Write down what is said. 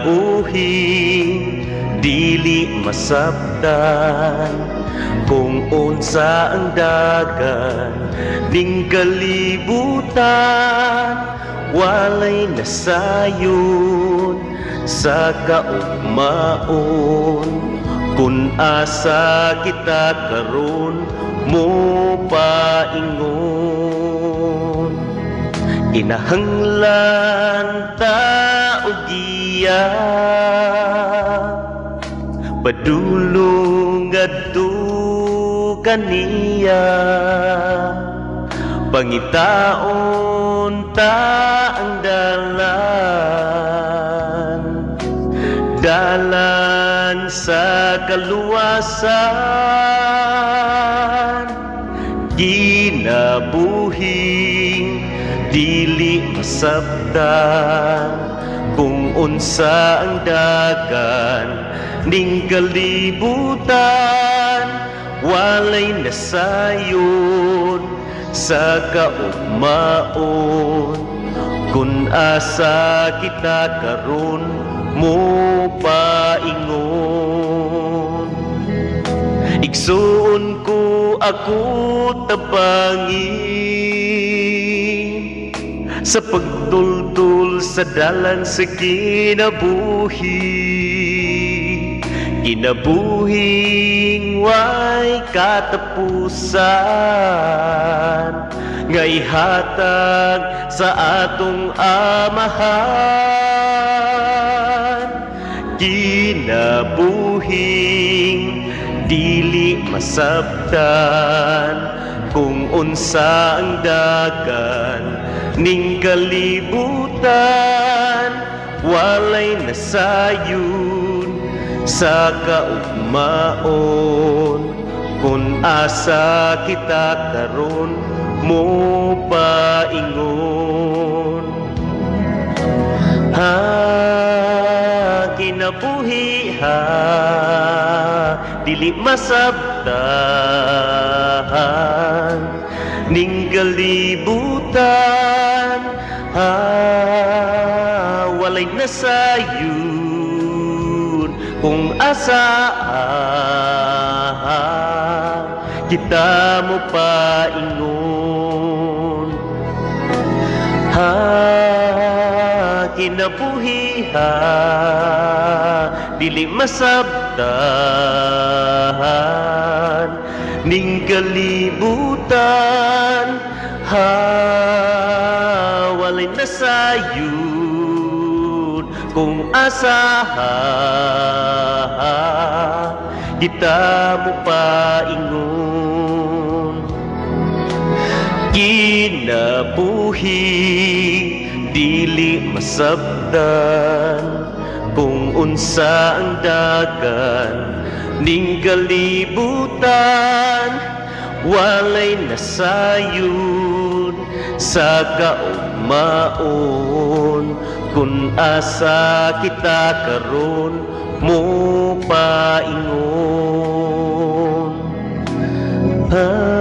kinabuhi dili masabtan kung unsa ang dagan ning kalibutan walay nasayon sa kaugmaon kun asa kita karon mo paingon kinahanglan ta og giya padulong adto kaniya pangitaon ta ang dalan sa kaluwasan kinabuhing dili masabtan kung unsa ang dagan ning kalibutan walay nasayon sa kaugmaon kun asa kita karon mo paingon igsuon ko ako tabangin sa pagtultol sa dalan sa kinabuhing way katapusan nga ihatag sa atong amahan kinabuhing dili masabtan kung unsa ang dagan ning kalibutan walay nasayon sa kaugmaon kun asa kita karon mo paingon kinabuhi dili masabtan ning kalibutan walay nasayon kung asa kita mo paingon kinabuhi dili masabtan ning kalibutan walay nasayon kung asa kita mo paingon kinabuhi dili masabtan kung unsa ang dagan ning kalibutan walay nasayon sa kaugmaon kun asa kita karon mo paingon ha